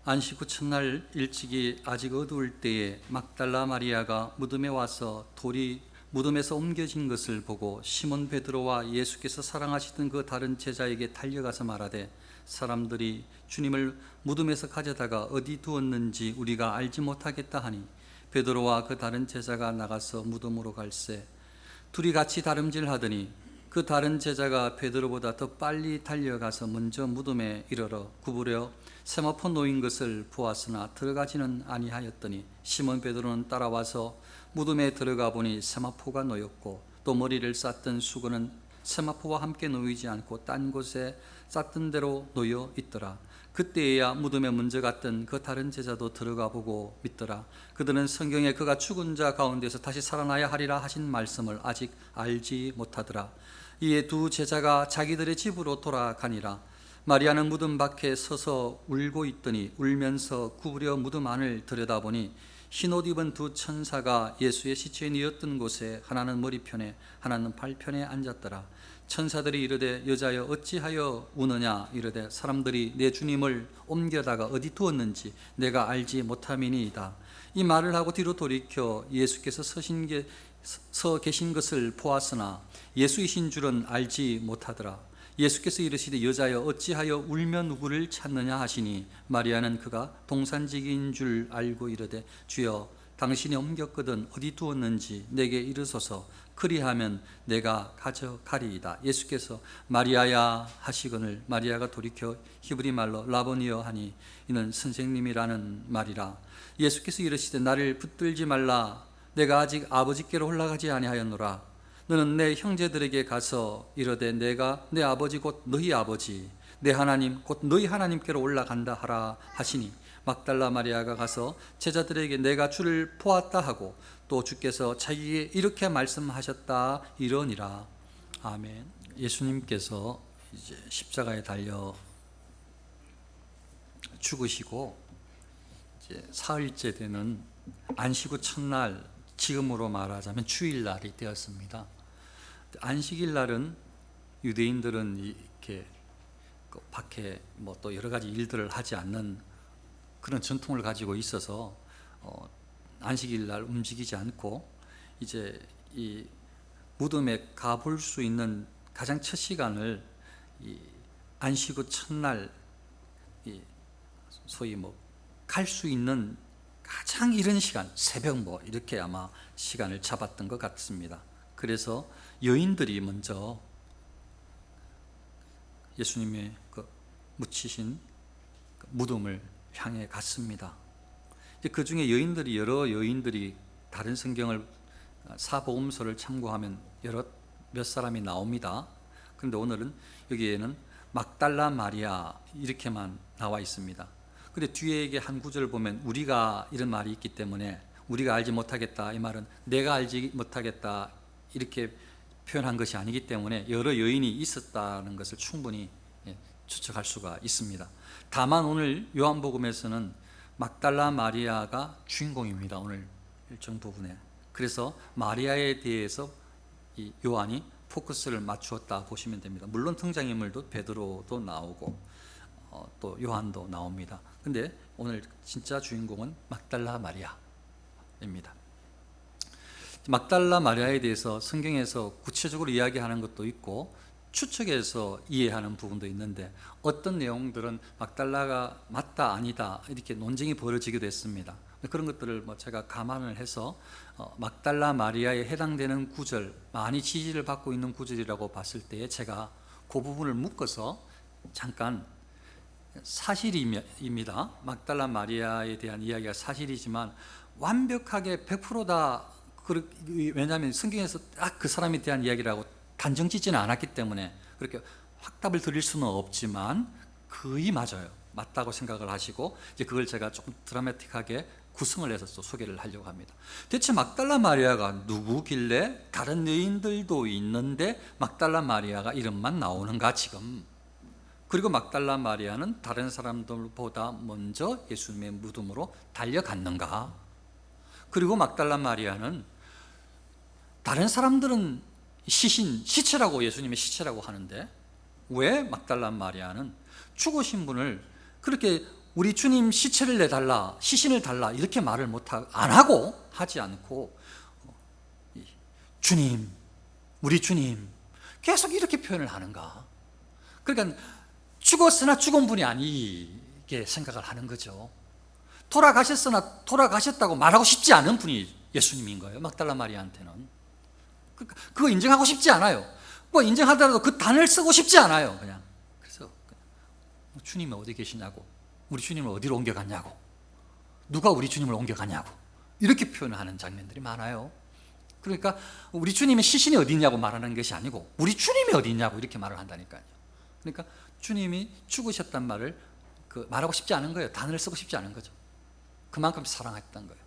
안식 후 첫날 일찍이 아직 어두울 때에 막달라 마리아가 무덤에 와서 돌이 무덤에서 옮겨진 것을 보고 시몬 베드로와 예수께서 사랑하시던 그 다른 제자에게 달려가서 말하되, 사람들이 주님을 무덤에서 가져다가 어디 두었는지 우리가 알지 못하겠다 하니, 베드로와 그 다른 제자가 나가서 무덤으로 갈새 둘이 같이 다름질하더니 그 다른 제자가 베드로보다 더 빨리 달려가서 먼저 무덤에 이르러 구부려 세마포 놓인 것을 보았으나 들어가지는 아니하였더니, 시몬 베드로는 따라와서 무덤에 들어가 보니 세마포가 놓였고 또 머리를 쌌던 수건은 세마포와 함께 놓이지 않고 딴 곳에 쌌던 대로 놓여 있더라. 그때에야 무덤에 먼저 갔던 그 다른 제자도 들어가 보고 믿더라. 그들은 성경에 그가 죽은 자 가운데서 다시 살아나야 하리라 하신 말씀을 아직 알지 못하더라. 이에 두 제자가 자기들의 집으로 돌아가니라. 마리아는 무덤 밖에 서서 울고 있더니 울면서 구부려 무덤 안을 들여다보니 흰옷 입은 두 천사가 예수의 시체에 뉘었던 곳에 하나는 머리편에 하나는 발편에 앉았더라. 천사들이 이르되, 여자여 어찌하여 우느냐? 이르되, 사람들이 내 주님을 옮겨다가 어디 두었는지 내가 알지 못함이니이다. 이 말을 하고 뒤로 돌이켜 예수께서 서 계신 것을 보았으나 예수이신 줄은 알지 못하더라. 예수께서 이르시되, 여자여 어찌하여 울며 누구를 찾느냐 하시니, 마리아는 그가 동산직인 줄 알고 이르되, 주여 당신이 옮겼거든 어디 두었는지 내게 이르소서. 그리하면 내가 가져가리이다. 예수께서 마리아야 하시거늘 마리아가 돌이켜 히브리 말로 라보니여 하니, 이는 선생님이라는 말이라. 예수께서 이르시되, 나를 붙들지 말라. 내가 아직 아버지께로 올라가지 아니하였노라. 너는 내 형제들에게 가서 이르되, 내가 내 아버지 곧 너희 아버지 내 하나님 곧 너희 하나님께로 올라간다 하라 하시니, 막달라 마리아가 가서 제자들에게 내가 주를 보았다 하고 또 주께서 자기에게 이렇게 말씀하셨다 이러니라. 아멘. 예수님께서 이제 십자가에 달려 죽으시고 이제 사흘째 되는 안식 후 첫날, 지금으로 말하자면 주일날이 되었습니다. 안식일 날은 유대인들은 이렇게 밖에 뭐 또 여러 가지 일들을 하지 않는 그런 전통을 가지고 있어서 안식일 날 움직이지 않고 이제 이 무덤에 가볼 수 있는 가장 첫 시간을 이 안식 후 첫날, 소위 뭐 갈 수 있는 가장 이른 시간, 새벽 뭐 이렇게 아마 시간을 잡았던 것 같습니다. 그래서 여인들이 먼저 예수님의 그 묻히신 무덤을 향해 갔습니다. 그 중에 여러 여인들이 다른 성경을 사복음서를 참고하면 몇 사람이 나옵니다. 그런데 오늘은 여기에는 막달라 마리아 이렇게만 나와 있습니다. 그런데 뒤에 이게 한 구절을 보면 우리가 이런 말이 있기 때문에 우리가 알지 못하겠다, 이 말은 내가 알지 못하겠다 이렇게 표현한 것이 아니기 때문에 여러 여인이 있었다는 것을 충분히 추측할 수가 있습니다. 다만 오늘 요한복음에서는 막달라 마리아가 주인공입니다. 오늘 일정 부분에. 그래서 마리아에 대해서 이 요한이 포커스를 맞추었다 보시면 됩니다. 물론 등장인물도 베드로도 나오고 또 요한도 나옵니다. 근데 오늘 진짜 주인공은 막달라 마리아입니다. 막달라 마리아에 대해서 성경에서 구체적으로 이야기하는 것도 있고 추측해서 이해하는 부분도 있는데, 어떤 내용들은 막달라가 맞다 아니다 이렇게 논쟁이 벌어지기도 했습니다. 그런 것들을 제가 감안을 해서 막달라 마리아에 해당되는 구절, 많이 지지를 받고 있는 구절이라고 봤을 때 제가 그 부분을 묶어서 잠깐, 사실입니다. 막달라 마리아에 대한 이야기가 사실이지만 완벽하게 100%다. 왜냐하면 성경에서 딱 그 사람에 대한 이야기라고 단정 짓지는 않았기 때문에 그렇게 확답을 드릴 수는 없지만 거의 맞아요. 맞다고 생각을 하시고 이제 그걸 제가 조금 드라마틱하게 구성을 해서 또 소개를 하려고 합니다. 대체 막달라 마리아가 누구길래 다른 여인들도 있는데 막달라 마리아가 이름만 나오는가 지금? 그리고 막달라 마리아는 다른 사람들보다 먼저 예수님의 무덤으로 달려갔는가? 그리고 막달라 마리아는 다른 사람들은 시체라고, 예수님의 시체라고 하는데 왜 막달라 마리아는 죽으신 분을 그렇게 우리 주님 시체를 내달라, 시신을 달라 이렇게 말을 안 하고 하지 않고 주님, 우리 주님 계속 이렇게 표현을 하는가? 그러니까 죽었으나 죽은 분이 아니게 생각을 하는 거죠. 돌아가셨으나 돌아가셨다고 말하고 싶지 않은 분이 예수님인 거예요. 막달라 마리아한테는. 그거 인정하고 싶지 않아요. 뭐 인정하더라도 그 단어를 쓰고 싶지 않아요. 그냥. 그래서 주님은 어디 계시냐고, 우리 주님을 어디로 옮겨갔냐고, 누가 우리 주님을 옮겨갔냐고 이렇게 표현하는 장면들이 많아요. 그러니까 우리 주님의 시신이 어디 있냐고 말하는 것이 아니고 우리 주님이 어디 있냐고 이렇게 말을 한다니까요. 그러니까 주님이 죽으셨단 말을 말하고 싶지 않은 거예요. 단어를 쓰고 싶지 않은 거죠. 그만큼 사랑했던 거예요.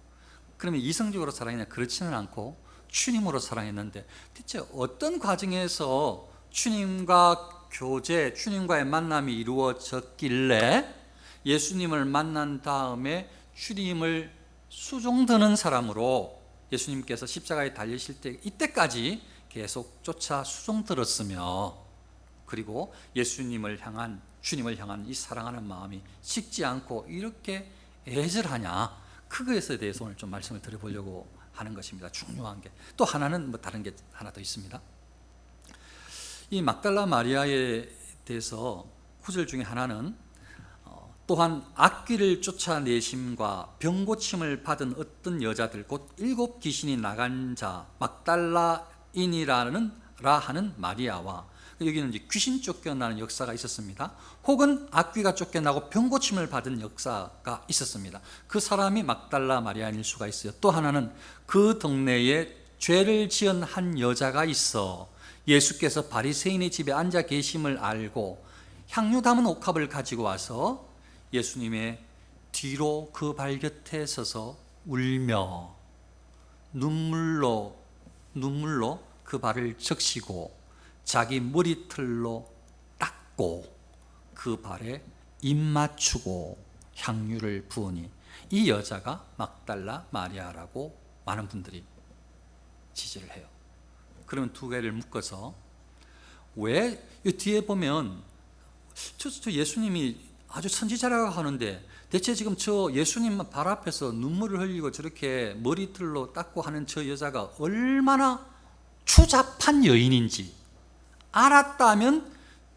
그러면 이성적으로 사랑했냐? 그렇지는 않고 주님으로 사랑했는데 대체 어떤 과정에서 주님과 교제, 주님과의 만남이 이루어졌길래 예수님을 만난 다음에 주님을 수종드는 사람으로 예수님께서 십자가에 달리실 때 이때까지 계속 쫓아 수종들었으며, 그리고 예수님을 향한, 주님을 향한 이 사랑하는 마음이 식지 않고 이렇게 애절하냐, 그것에 대해서 오늘 좀 말씀을 드려보려고 하는 것입니다. 중요한 게 또 하나는 뭐 다른 게 하나 더 있습니다. 이 막달라 마리아에 대해서 구절 중에 하나는 또한 악귀를 쫓아내심과 병고침을 받은 어떤 여자들, 곧 7 귀신이 나간 자 막달라인이라는 하는 마리아와, 여기는 이제 귀신 쫓겨나는 역사가 있었습니다. 혹은 악귀가 쫓겨나고 병고침을 받은 역사가 있었습니다. 그 사람이 막달라 마리아일 수가 있어요. 또 하나는 그 동네에 죄를 지은 한 여자가 있어 예수께서 바리새인의 집에 앉아 계심을 알고 향유 담은 옥합을 가지고 와서 예수님의 뒤로 그 발 곁에 서서 울며 눈물로 그 발을 적시고 자기 머리털로 닦고 그 발에 입 맞추고 향유를 부으니 이 여자가 막달라 마리아라고 많은 분들이 지지를 해요. 그러면 두 개를 묶어서, 왜 이 뒤에 보면 저 예수님이 아주 선지자라고 하는데 대체 지금 저 예수님 발 앞에서 눈물을 흘리고 저렇게 머리털로 닦고 하는 저 여자가 얼마나 추잡한 여인인지 알았다면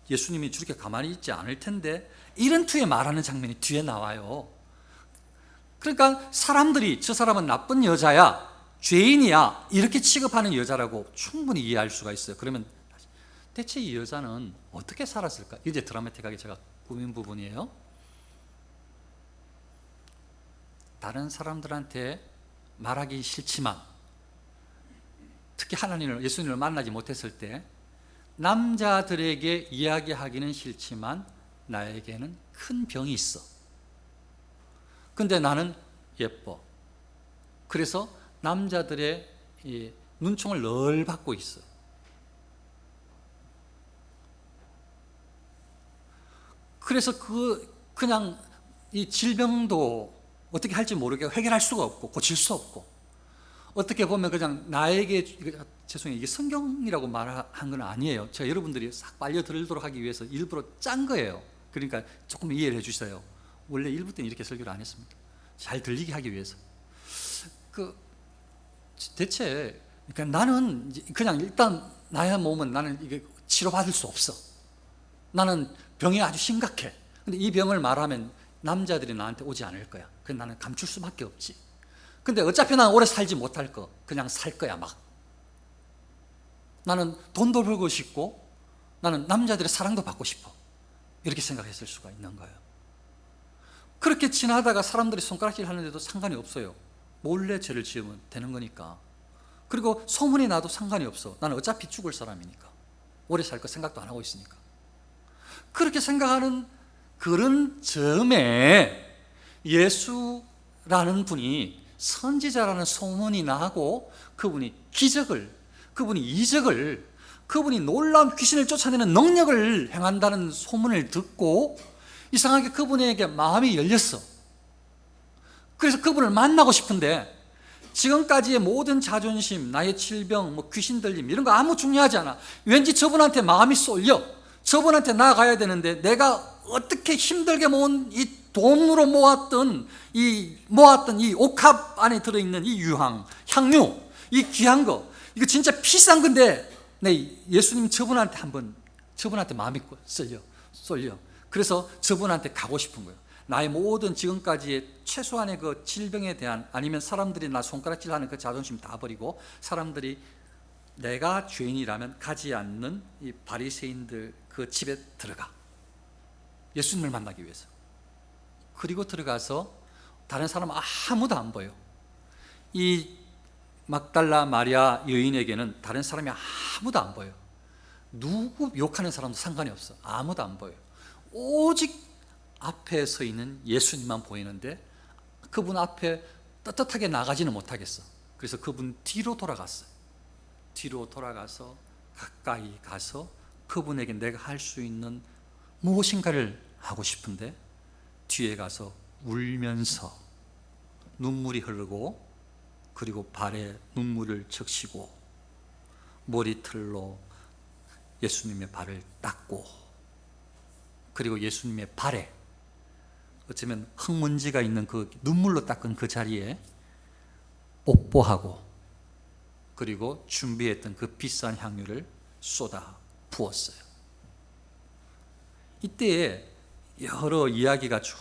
예수님이 저렇게 가만히 있지 않을 텐데 이런 투에 말하는 장면이 뒤에 나와요. 그러니까 사람들이 저 사람은 나쁜 여자야, 죄인이야 이렇게 취급하는 여자라고 충분히 이해할 수가 있어요. 그러면 대체 이 여자는 어떻게 살았을까? 이제 드라마틱하게 제가 꾸민 부분이에요. 다른 사람들한테 말하기 싫지만, 특히 하나님을, 예수님을 만나지 못했을 때 남자들에게 이야기하기는 싫지만 나에게는 큰 병이 있어. 근데 나는 예뻐. 그래서 남자들의 이 눈총을 늘 받고 있어. 그래서 그냥 이 질병도 어떻게 할지 모르게 해결할 수가 없고 고칠 수 없고, 어떻게 보면 그냥 나에게, 죄송해요, 이게 성경이라고 말한 건 아니에요. 제가 여러분들이 싹 빨려들도록 하기 위해서 일부러 짠 거예요. 그러니까 조금 이해를 해주세요. 원래 일부 때는 이렇게 설교를 안 했습니다. 잘 들리게 하기 위해서. 대체 그러니까 나는 그냥 일단 나의 몸은 나는 이게 치료받을 수 없어. 나는 병이 아주 심각해. 근데 이 병을 말하면 남자들이 나한테 오지 않을 거야. 그래서 나는 감출 수밖에 없지. 근데 어차피 나는 오래 살지 못할 거, 그냥 살 거야 막. 나는 돈도 벌고 싶고 나는 남자들의 사랑도 받고 싶어. 이렇게 생각했을 수가 있는 거예요. 그렇게 지나다가 사람들이 손가락질 하는데도 상관이 없어요. 몰래 죄를 지으면 되는 거니까. 그리고 소문이 나도 상관이 없어. 나는 어차피 죽을 사람이니까. 오래 살 거 생각도 안 하고 있으니까. 그렇게 생각하는 그런 점에 예수라는 분이 선지자라는 소문이 나고 그분이 기적을, 그분이 이적을, 그분이 놀라운 귀신을 쫓아내는 능력을 행한다는 소문을 듣고 이상하게 그분에게 마음이 열렸어. 그래서 그분을 만나고 싶은데 지금까지의 모든 자존심, 나의 질병, 귀신 들림 이런 거 아무 중요하지 않아. 왠지 저분한테 마음이 쏠려. 저분한테 나아가야 되는데 내가 어떻게 힘들게 모은 이 돈으로 모았던 이 옥합 안에 들어있는 이 유황, 향유, 이 귀한 거, 이거 진짜 비싼 건데 예수님 저분한테 마음이 쏠려. 그래서 저분한테 가고 싶은 거예요. 나의 모든 지금까지의 최소한의 그 질병에 대한, 아니면 사람들이 나 손가락질하는 그 자존심 다 버리고, 사람들이 내가 죄인이라면 가지 않는 이 바리새인들 그 집에 들어가, 예수님을 만나기 위해서. 그리고 들어가서 다른 사람 아무도 안 보여. 이 막달라 마리아 여인에게는 다른 사람이 아무도 안 보여. 누구 욕하는 사람도 상관이 없어. 아무도 안 보여. 오직 앞에 서 있는 예수님만 보이는데 그분 앞에 떳떳하게 나가지는 못하겠어. 그래서 그분 뒤로 돌아갔어요. 뒤로 돌아가서 가까이 가서 그분에게 내가 할 수 있는 무엇인가를 하고 싶은데, 뒤에 가서 울면서 눈물이 흐르고, 그리고 발에 눈물을 적시고 머리털로 예수님의 발을 닦고, 그리고 예수님의 발에 어쩌면 흙먼지가 있는 그 눈물로 닦은 그 자리에 뽀뽀하고, 그리고 준비했던 그 비싼 향유를 쏟아 부었어요. 이때에 여러 이야기가 쭉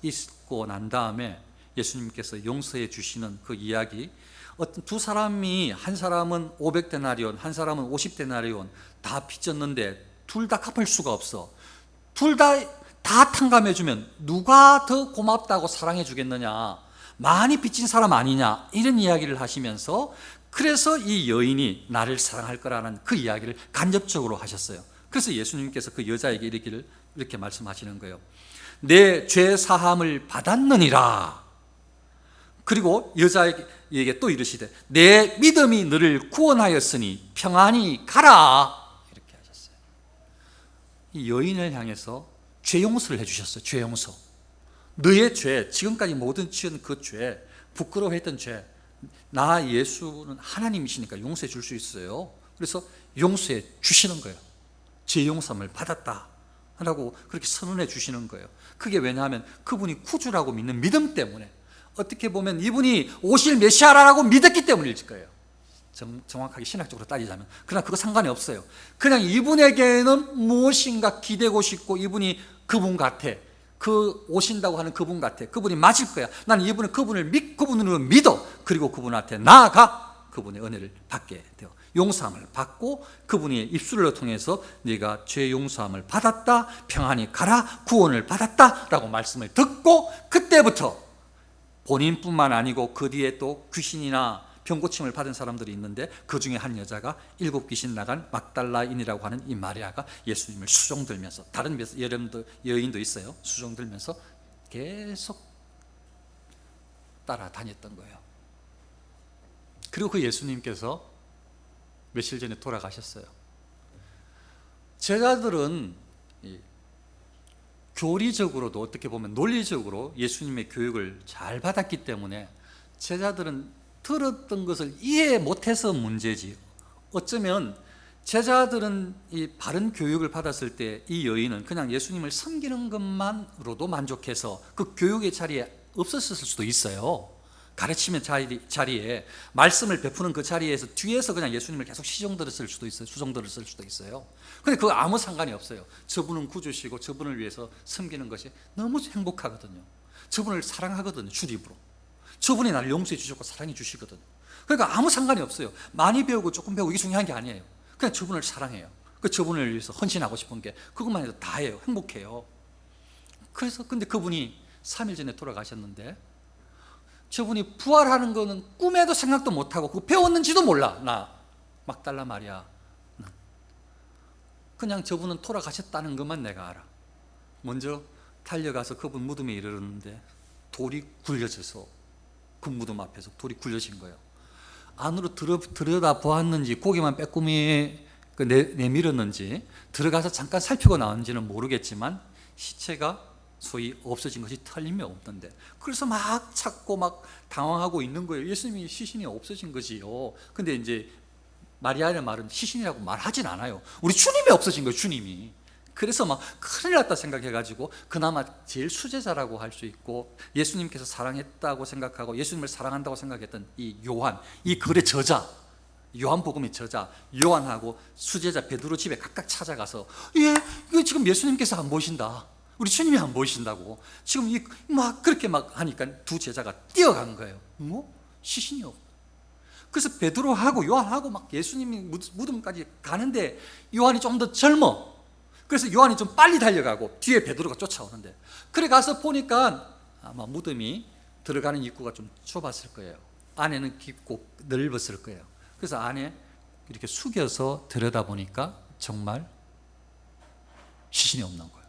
있고 난 다음에 예수님께서 용서해 주시는 그 이야기, 어떤 두 사람이, 한 사람은 500데나리온, 한 사람은 50데나리온 다 빚졌는데 둘 다 갚을 수가 없어. 둘 다 탕감해 주면 누가 더 고맙다고 사랑해 주겠느냐, 많이 빚진 사람 아니냐, 이런 이야기를 하시면서, 그래서 이 여인이 나를 사랑할 거라는 그 이야기를 간접적으로 하셨어요. 그래서 예수님께서 그 여자에게 이렇게 말씀하시는 거예요. 내 죄 사함을 받았느니라. 그리고 여자에게 또 이르시되 내 믿음이 너를 구원하였으니 평안히 가라, 이렇게 하셨어요. 이 여인을 향해서 죄 용서를 해주셨어요. 죄 용서. 너의 죄, 지금까지 모든 지은 그 죄, 부끄러워했던 죄, 나 예수는 하나님이시니까 용서해 줄 수 있어요. 그래서 용서해 주시는 거예요. 죄 용서함을 받았다 라고 그렇게 선언해 주시는 거예요. 그게 왜냐하면 그분이 구주라고 믿는 믿음 때문에, 어떻게 보면 이분이 오실 메시아라고 믿었기 때문일 거예요. 정확하게 신학적으로 따지자면. 그러나 그거 상관이 없어요. 그냥 이분에게는 무엇인가 기대고 싶고, 이분이 그분 같아, 그 오신다고 하는 그분 같아, 그분이 맞을 거야, 나는 그분을 그분으로 믿어. 그리고 그분한테 나아가 그분의 은혜를 받게 돼요. 용서함을 받고, 그분의 입술을 통해서 네가 죄 용서함을 받았다, 평안히 가라, 구원을 받았다 라고 말씀을 듣고, 그때부터 본인뿐만 아니고 그 뒤에 또 귀신이나 병고침을 받은 사람들이 있는데, 그 중에 한 여자가 7 귀신 나간 막달라인이라고 하는 이 마리아가 예수님을 수종들면서, 다른 여인도 있어요, 수종들면서 계속 따라다녔던 거예요. 그리고 그 예수님께서 며칠 전에 돌아가셨어요. 제자들은 교리적으로도 어떻게 보면 논리적으로 예수님의 교육을 잘 받았기 때문에 제자들은 들었던 것을 이해 못해서 문제지, 어쩌면 제자들은 이 바른 교육을 받았을 때 이 여인은 그냥 예수님을 섬기는 것만으로도 만족해서 그 교육의 자리에 없었을 수도 있어요. 가르치는 자리에, 말씀을 베푸는 그 자리에서 뒤에서 그냥 예수님을 계속 수종들었을 수도 있어요. 근데 그거 아무 상관이 없어요. 저분은 구주시고 저분을 위해서 섬기는 것이 너무 행복하거든요. 저분을 사랑하거든요, 주입으로. 저분이 나를 용서해 주셨고 사랑해 주시거든요. 그러니까 아무 상관이 없어요. 많이 배우고 조금 배우고 이게 중요한 게 아니에요. 그냥 저분을 사랑해요. 그 저분을 위해서 헌신하고 싶은 게 그것만 해도 다예요. 행복해요. 그래서 근데 그분이 3일 전에 돌아가셨는데, 저분이 부활하는 거는 꿈에도 생각도 못하고 그거 배웠는지도 몰라. 나 막달라 마리아는 그냥 저분은 돌아가셨다는 것만 내가 알아. 먼저 달려가서 그분 무덤에 이르렀는데 돌이 굴려져서, 그 무덤 앞에서 돌이 굴려진 거예요. 안으로 들여다 보았는지, 고개만 빼꼼히 내밀었는지, 들어가서 잠깐 살피고 나왔는지는 모르겠지만 시체가 소위 없어진 것이 틀림이 없던데, 그래서 막 찾고 막 당황하고 있는 거예요. 예수님이 시신이 없어진 거지요. 근데 이제 마리아의 말은 시신이라고 말하진 않아요. 우리 주님이 없어진 거예요, 주님이. 그래서 막 큰일 났다 생각해가지고 그나마 제일 수제자라고 할 수 있고 예수님께서 사랑했다고 생각하고 예수님을 사랑한다고 생각했던 이 요한, 이 글의 저자, 요한복음의 저자 요한하고 수제자 베드로 집에 각각 찾아가서 이거 지금 예수님께서 안 보이신다, 우리 주님이 안 보이신다고 지금 막 그렇게 막 하니까 두 제자가 뛰어간 거예요. 뭐? 시신이 없고. 그래서 베드로하고 요한하고 막 예수님이 무덤까지 가는데 요한이 좀 더 젊어. 그래서 요한이 좀 빨리 달려가고 뒤에 베드로가 쫓아오는데, 그래 가서 보니까 아마 무덤이 들어가는 입구가 좀 좁았을 거예요. 안에는 깊고 넓었을 거예요. 그래서 안에 이렇게 숙여서 들여다보니까 정말 시신이 없는 거예요.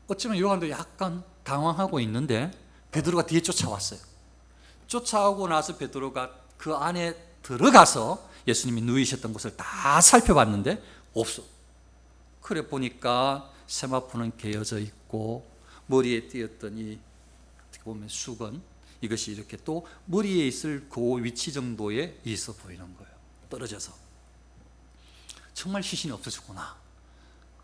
어쩌면 요한도 약간 당황하고 있는데 베드로가 뒤에 쫓아왔어요. 쫓아오고 나서 베드로가 그 안에 들어가서 예수님이 누이셨던 곳을 다 살펴봤는데 없어. 그래 보니까 세마포는 개어져 있고 머리에 띄었던 이 어떻게 보면 수건, 이것이 이렇게 또 머리에 있을 그 위치 정도에 있어 보이는 거예요. 떨어져서. 정말 시신이 없어졌구나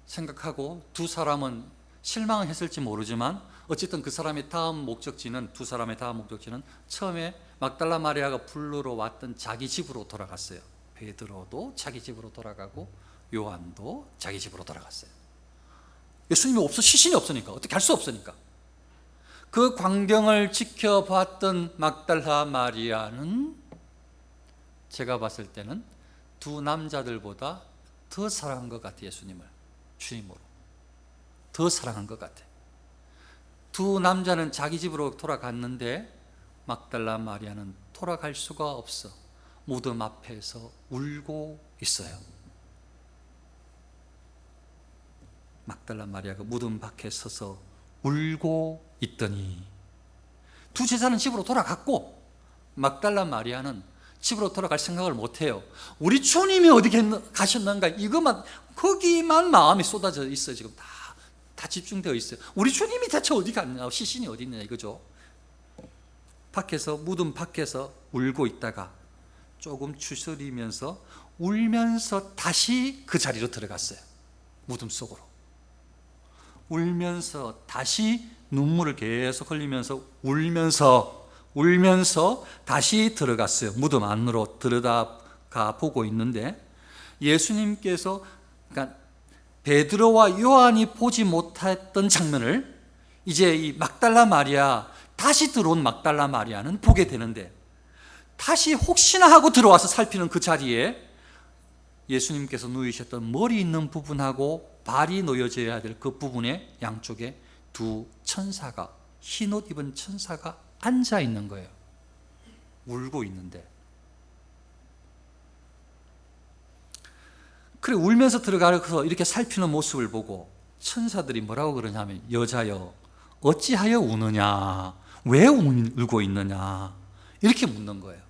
생각하고 두 사람은 실망을 했을지 모르지만 어쨌든 그 사람의 다음 목적지는, 두 사람의 다음 목적지는 처음에 막달라 마리아가 불러러 왔던 자기 집으로 돌아갔어요. 베드로도 자기 집으로 돌아가고 요한도 자기 집으로 돌아갔어요. 예수님이 없어, 시신이 없으니까 어떻게 할 수 없으니까. 그 광경을 지켜봤던 막달라 마리아는 제가 봤을 때는 두 남자들보다 더 사랑한 것 같아요. 예수님을 주님으로 더 사랑한 것 같아요. 두 남자는 자기 집으로 돌아갔는데 막달라 마리아는 돌아갈 수가 없어 무덤 앞에서 울고 있어요. 막달라 마리아가 무덤 밖에 서서 울고 있더니 두 제자는 집으로 돌아갔고 막달라 마리아는 집으로 돌아갈 생각을 못해요. 우리 주님이 어디 가셨는가, 이것만, 거기만 마음이 쏟아져 있어요. 지금 다 집중되어 있어요. 우리 주님이 대체 어디 갔냐, 시신이 어디 있느냐 이거죠. 밖에서, 무덤 밖에서 울고 있다가 조금 추스리면서 울면서 다시 그 자리로 들어갔어요. 무덤 속으로 울면서 다시 눈물을 계속 흘리면서 울면서 다시 들어갔어요. 무덤 안으로 들여다가 보고 있는데 예수님께서, 그러니까 베드로와 요한이 보지 못했던 장면을 이제 이 막달라 마리아, 다시 들어온 막달라 마리아는 보게 되는데, 다시 혹시나 하고 들어와서 살피는 그 자리에 예수님께서 누이셨던 머리 있는 부분하고 발이 놓여져야 될 그 부분에 양쪽에 두 천사가, 흰옷 입은 천사가 앉아 있는 거예요. 울고 있는데. 그래 울면서 들어가서 이렇게 살피는 모습을 보고 천사들이 뭐라고 그러냐면, 여자여 어찌하여 우느냐, 왜 울고 있느냐, 이렇게 묻는 거예요.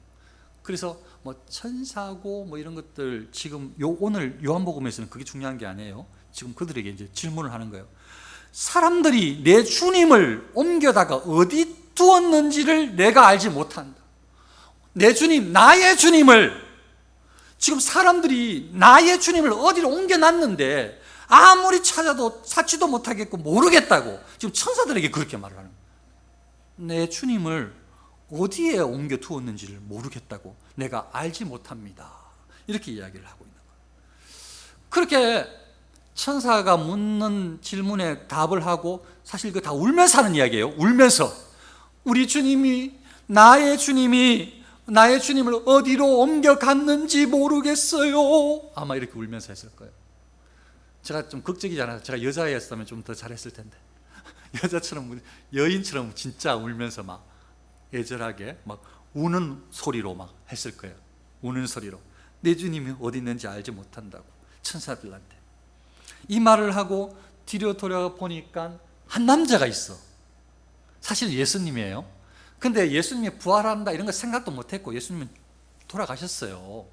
그래서 뭐 천사고 뭐 이런 것들, 지금 오늘 요한복음에서는 그게 중요한 게 아니에요. 지금 그들에게 이제 질문을 하는 거예요. 사람들이 내 주님을 옮겨다가 어디 두었는지를 내가 알지 못한다. 내 주님, 나의 주님을, 지금 사람들이 나의 주님을 어디로 옮겨놨는데 아무리 찾아도 찾지도 못하겠고 모르겠다고 지금 천사들에게 그렇게 말을 하는 거예요. 내 주님을 어디에 옮겨 두었는지를 모르겠다고, 내가 알지 못합니다, 이렇게 이야기를 하고 있는 거예요. 그렇게 천사가 묻는 질문에 답을 하고, 사실 그 다 울면서 하는 이야기예요. 울면서 우리 주님이, 나의 주님을 어디로 옮겨갔는지 모르겠어요, 아마 이렇게 울면서 했을 거예요. 제가 좀 극적이지 않아서, 제가 여자였으면 좀 더 잘했을 텐데 여자처럼, 여인처럼 진짜 울면서 막 애절하게 막 우는 소리로 막 했을 거예요. 우는 소리로 내 주님이 어디 있는지 알지 못한다고 천사들한테 이 말을 하고 뒤로 돌아보니까 한 남자가 있어. 사실 예수님이에요. 근데 예수님이 부활한다 이런 거 생각도 못했고 예수님은 돌아가셨어요.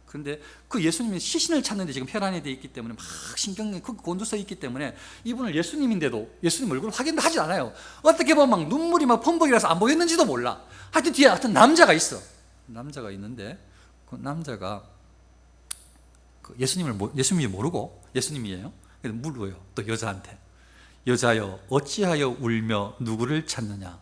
근데 그 예수님이 시신을 찾는데 지금 혈안이 돼 있기 때문에 막 신경이 곤두서 있기 때문에 이분을 예수님인데도 예수님 얼굴을 확인도 하지 않아요. 어떻게 보면 막 눈물이 막 펑펑이라서 안 보였는지도 몰라. 하여튼 뒤에 남자가 있어. 남자가 있는데 그 남자가 예수님이 모르고 예수님이에요. 그래서 물어요. 또 여자한테. 여자여 어찌하여 울며 누구를 찾느냐.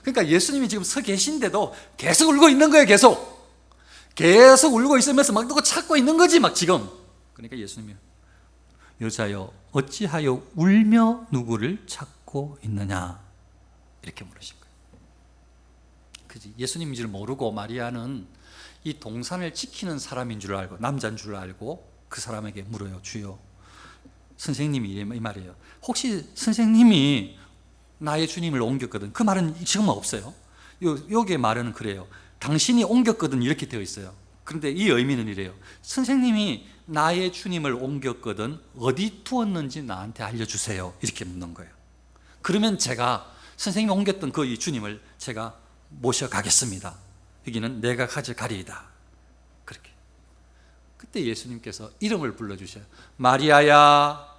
그러니까 예수님이 지금 서 계신데도 계속 울고 있는 거예요. 계속 울고 있으면서 막 누구 찾고 있는 거지 막 지금. 그러니까 예수님이 여자여 어찌하여 울며 누구를 찾고 있느냐 이렇게 물으신 거예요. 그지? 예수님인 줄 모르고 마리아는 이 동산을 지키는 사람인 줄 알고 남자인 줄 알고 그 사람에게 물어요. 주여, 선생님이 이 말이에요. 혹시 선생님이 나의 주님을 옮겼거든. 그 말은 지금은 없어요. 여기에 말은 그래요. 당신이 옮겼거든 이렇게 되어 있어요. 그런데 이 의미는 이래요. 선생님이 나의 주님을 옮겼거든 어디 두었는지 나한테 알려주세요 이렇게 묻는 거예요. 그러면 제가 선생님이 옮겼던 그 이 주님을 제가 모셔가겠습니다. 여기는 내가 가져가리이다. 그렇게. 그때 예수님께서 이름을 불러주셔요. 마리아야.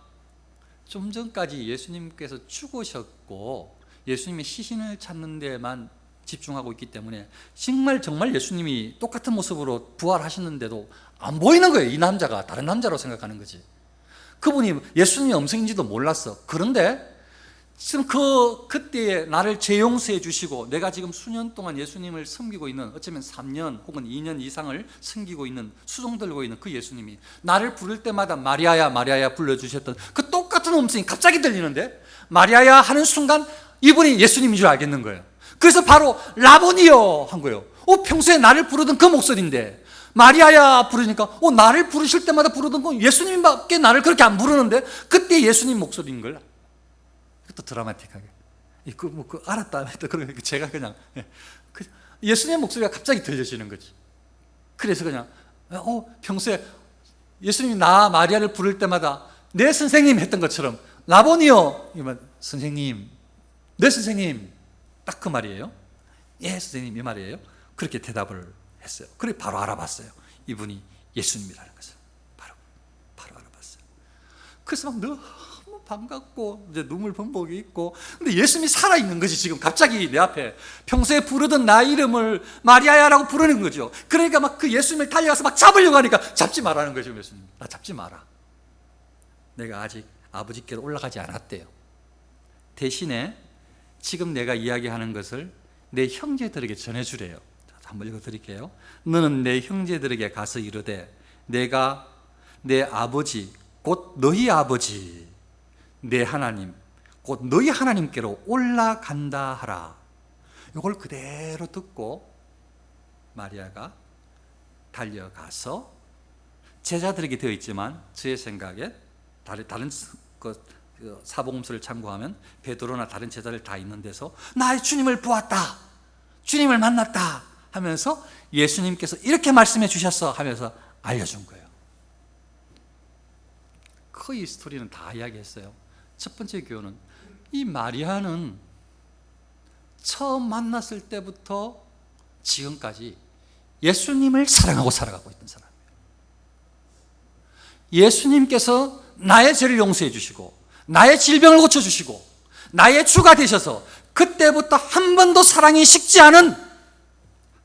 좀 전까지 예수님께서 죽으셨고 예수님의 시신을 찾는 데만 집중하고 있기 때문에 정말 예수님이 똑같은 모습으로 부활하셨는데도 안 보이는 거예요. 이 남자가 다른 남자로 생각하는 거지. 그분이 예수님의 음성인지도 몰랐어. 그런데 지금 그때에 나를 재용서해 주시고 내가 지금 수년 동안 예수님을 섬기고 있는, 어쩌면 3년 혹은 2년 이상을 섬기고 있는, 수종 들고 있는 그 예수님이 나를 부를 때마다 마리아야 마리아야 불러주셨던 그 똑같은 음성이 갑자기 들리는데 마리아야 하는 순간 이분이 예수님인 줄 알겠는 거예요. 그래서 바로 라보니요 한 거예요. 평소에 나를 부르던 그 목소리인데 마리아야 부르니까 나를 부르실 때마다 부르던 건 예수님밖에 나를 그렇게 안 부르는데 그때 예수님 목소리인 걸. 또 드라마틱하게 알았다. 그러니까 제가 그냥 예수님 목소리가 갑자기 들려지는 거지. 그래서 그냥 평소에 예수님이 나 마리아를 부를 때마다 내 선생님 했던 것처럼 라보니요 선생님, 내 선생님 딱 그 말이에요. 예 선생님 이 말이에요. 그렇게 대답을 했어요. 그래 바로 알아봤어요. 이분이 예수님이라는 것을 바로 알아봤어요. 그래서 막 너무 반갑고 이제 눈물 범벅이 있고, 근데 예수님이 살아있는 거지. 지금 갑자기 내 앞에 평소에 부르던 나 이름을 마리아야라고 부르는 거죠. 그러니까 막 그 예수님을 달려가서 막 잡으려고 하니까 잡지 말라는 거죠. 예수님 나 잡지 마라. 내가 아직 아버지께로 올라가지 않았대요. 대신에 지금 내가 이야기하는 것을 내 형제들에게 전해주래요. 한번 읽어드릴게요. 너는 내 형제들에게 가서 이르되 내가 내 아버지 곧 너희 아버지 내 하나님 곧 너희 하나님께로 올라간다 하라. 이걸 그대로 듣고 마리아가 달려가서 제자들에게 되어 있지만 저의 생각에 다른 사복음서를 참고하면 베드로나 다른 제자들 다 있는 데서 나의 주님을 보았다, 주님을 만났다 하면서 예수님께서 이렇게 말씀해 주셨어 하면서 알려준 거예요. 이 스토리는 다 이야기했어요. 첫 번째 교훈은 이 마리아는 처음 만났을 때부터 지금까지 예수님을 사랑하고 살아가고 있던 사람이에요. 예수님께서 나의 죄를 용서해 주시고 나의 질병을 고쳐주시고 나의 주가 되셔서 그때부터 한 번도 사랑이 식지 않은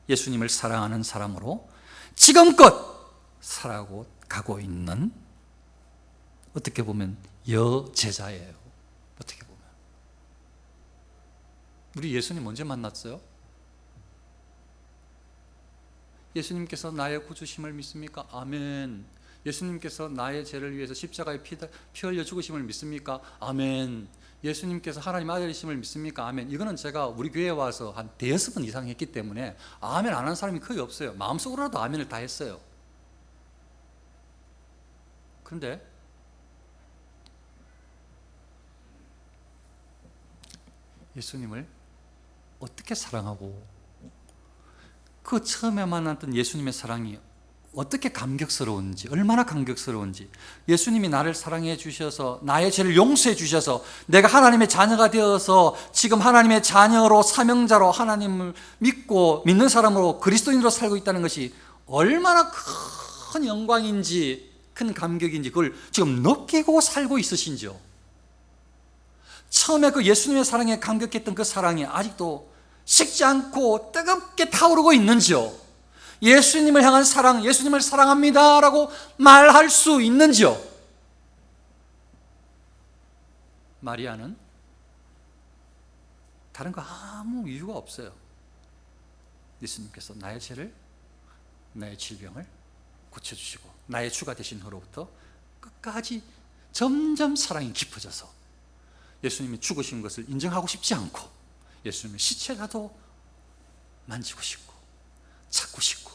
예수님을 사랑하는 사람으로 지금껏 살아가고 있는, 어떻게 보면 여제자예요. 어떻게 보면 우리 예수님 언제 만났어요? 예수님께서 나의 구주심을 믿습니까? 아멘. 예수님께서 나의 죄를 위해서 십자가에 피 흘려 죽으심을 믿습니까? 아멘. 예수님께서 하나님 아들이심을 믿습니까? 아멘. 이거는 제가 우리 교회에 와서 한 5번 이상 했기 때문에 아멘 안 하는 사람이 거의 없어요. 마음속으로라도 아멘을 다 했어요. 그런데 예수님을 어떻게 사랑하고 그 처음에 만났던 예수님의 사랑이 어떻게 감격스러운지, 얼마나 감격스러운지, 예수님이 나를 사랑해 주셔서 나의 죄를 용서해 주셔서 내가 하나님의 자녀가 되어서 지금 하나님의 자녀로 사명자로 하나님을 믿는 사람으로 그리스도인으로 살고 있다는 것이 얼마나 큰 영광인지, 큰 감격인지 그걸 지금 느끼고 살고 있으신지요. 처음에 그 예수님의 사랑에 감격했던 그 사랑이 아직도 식지 않고 뜨겁게 타오르고 있는지요. 예수님을 향한 사랑, 예수님을 사랑합니다라고 말할 수 있는지요? 마리아는 다른 거 아무 이유가 없어요. 예수님께서 나의 죄를, 나의 질병을 고쳐주시고 나의 주가 되신 후로부터 끝까지 점점 사랑이 깊어져서 예수님이 죽으신 것을 인정하고 싶지 않고 예수님의 시체라도 만지고 싶고 찾고 싶고,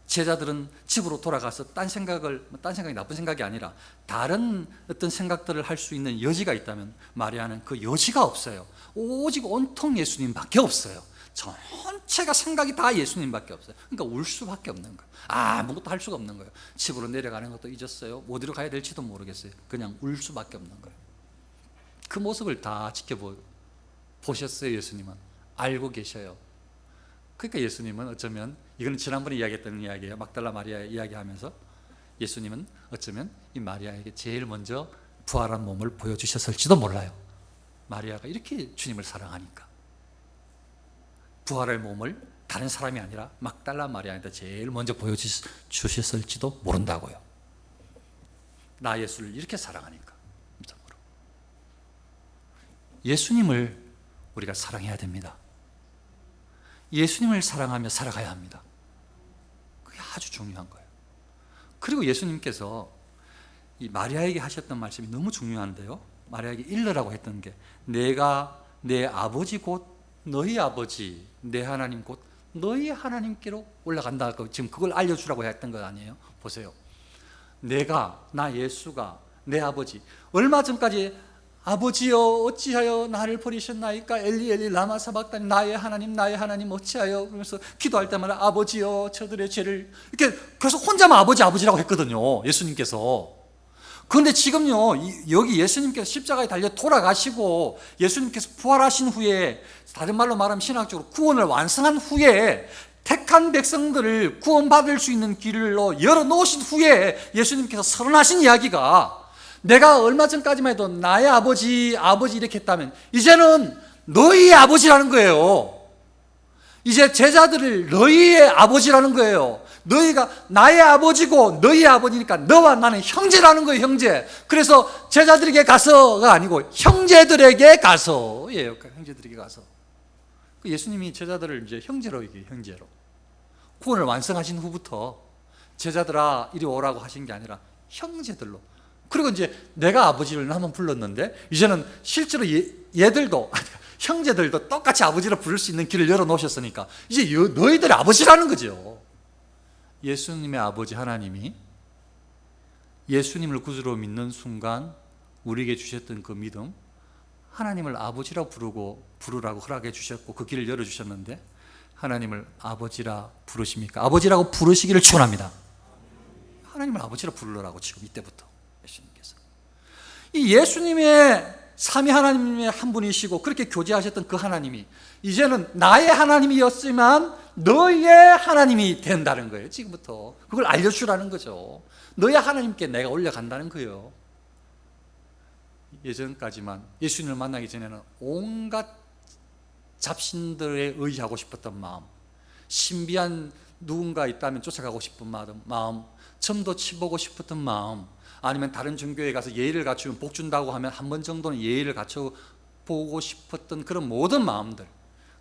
제자들은 집으로 돌아가서 딴 생각이 나쁜 생각이 아니라 다른 어떤 생각들을 할 수 있는 여지가 있다면 마리아는 그 여지가 없어요. 오직 온통 예수님밖에 없어요. 전체가 생각이 다 예수님밖에 없어요. 그러니까 울 수밖에 없는 거예요. 아무것도 할 수가 없는 거예요. 집으로 내려가는 것도 잊었어요. 어디로 가야 될지도 모르겠어요. 그냥 울 수밖에 없는 거예요. 그 모습을 다 지켜보셨어요. 예수님은 알고 계셔요. 그러니까 예수님은 어쩌면, 이거는 지난번에 이야기했던 이야기예요. 막달라 마리아 이야기하면서 예수님은 어쩌면 이 마리아에게 제일 먼저 부활한 몸을 보여주셨을지도 몰라요. 마리아가 이렇게 주님을 사랑하니까 부활의 몸을 다른 사람이 아니라 막달라 마리아한테 제일 먼저 보여주셨을지도 모른다고요. 나 예수를 이렇게 사랑하니까. 예수님을 우리가 사랑해야 됩니다. 예수님을 사랑하며 살아가야 합니다. 그게 아주 중요한 거예요. 그리고 예수님께서 이 마리아에게 하셨던 말씀이 너무 중요한데요. 마리아에게 일러라고 했던 게, 내가 내 아버지 곧 너희 아버지, 내 하나님 곧 너희 하나님께로 올라간다고 지금 그걸 알려주라고 했던 것 아니에요? 보세요. 나 예수가 내 아버지, 얼마 전까지 아버지여 어찌하여 나를 버리셨나이까, 엘리 엘리 라마 사박다니, 나의 하나님 어찌하여, 그러면서 기도할 때마다 아버지여 저들의 죄를, 이렇게 계속 혼자만 아버지라고 했거든요, 예수님께서. 그런데 지금요, 여기 예수님께서 십자가에 달려 돌아가시고 예수님께서 부활하신 후에, 다른 말로 말하면 신학적으로 구원을 완성한 후에 택한 백성들을 구원받을 수 있는 길로 열어놓으신 후에 예수님께서 선언하신 이야기가, 내가 얼마 전까지만 해도 나의 아버지 이렇게 했다면 이제는 너희의 아버지라는 거예요. 이제 제자들을 너희의 아버지라는 거예요. 너희가 나의 아버지고 너희의 아버지니까 너와 나는 형제라는 거예요, 형제. 그래서 제자들에게 가서가 아니고 형제들에게 가서예요. 형제들에게 가서. 예수님이 제자들을 이제 형제로 얘기해요, 형제로. 구원을 완성하신 후부터 제자들아 이리 오라고 하신 게 아니라 형제들로. 그리고 이제 내가 아버지를 한번 불렀는데 이제는 실제로 얘들도, 형제들도 똑같이 아버지를 부를 수 있는 길을 열어놓으셨으니까 이제 너희들의 아버지라는 거죠. 예수님의 아버지 하나님이 예수님을 구주로 믿는 순간 우리에게 주셨던 그 믿음, 하나님을 아버지라고 부르라고 허락해 주셨고 그 길을 열어주셨는데, 하나님을 아버지라 부르십니까? 아버지라고 부르시기를 축원합니다. 하나님을 아버지라 부르라고 지금 이때부터 예수님께서. 이 예수님의 삼위 하나님의 한 분이시고 그렇게 교제하셨던 그 하나님이 이제는 나의 하나님이었지만 너희의 하나님이 된다는 거예요. 지금부터 그걸 알려주라는 거죠. 너희 하나님께 내가 올려간다는 거예요. 예전까지만, 예수님을 만나기 전에는 온갖 잡신들에 의지하고 싶었던 마음, 신비한 누군가 있다면 쫓아가고 싶은 마음, 점도 치보고 싶었던 마음, 아니면 다른 종교에 가서 예의를 갖추면 복 준다고 하면 한 번 정도는 예의를 갖춰보고 싶었던 그런 모든 마음들.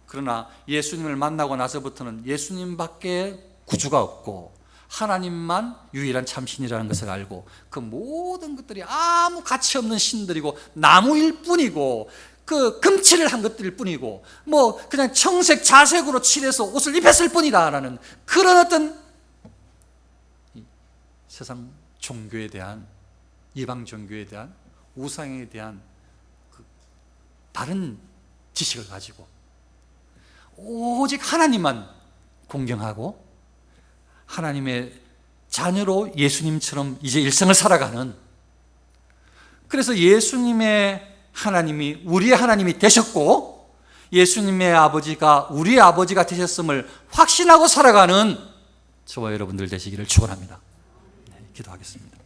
그러나 예수님을 만나고 나서부터는 예수님밖에 구주가 없고 하나님만 유일한 참신이라는 것을 알고 그 모든 것들이 아무 가치 없는 신들이고 나무일 뿐이고 그 금칠을 한 것들일 뿐이고 뭐 그냥 청색 자색으로 칠해서 옷을 입혔을 뿐이다라는 그런 어떤 세상 종교에 대한, 이방 종교에 대한, 우상에 대한 그 다른 지식을 가지고 오직 하나님만 공경하고 하나님의 자녀로 예수님처럼 이제 일생을 살아가는, 그래서 예수님의 하나님이 우리의 하나님이 되셨고 예수님의 아버지가 우리의 아버지가 되셨음을 확신하고 살아가는 저와 여러분들 되시기를 축원합니다. 네, 기도하겠습니다.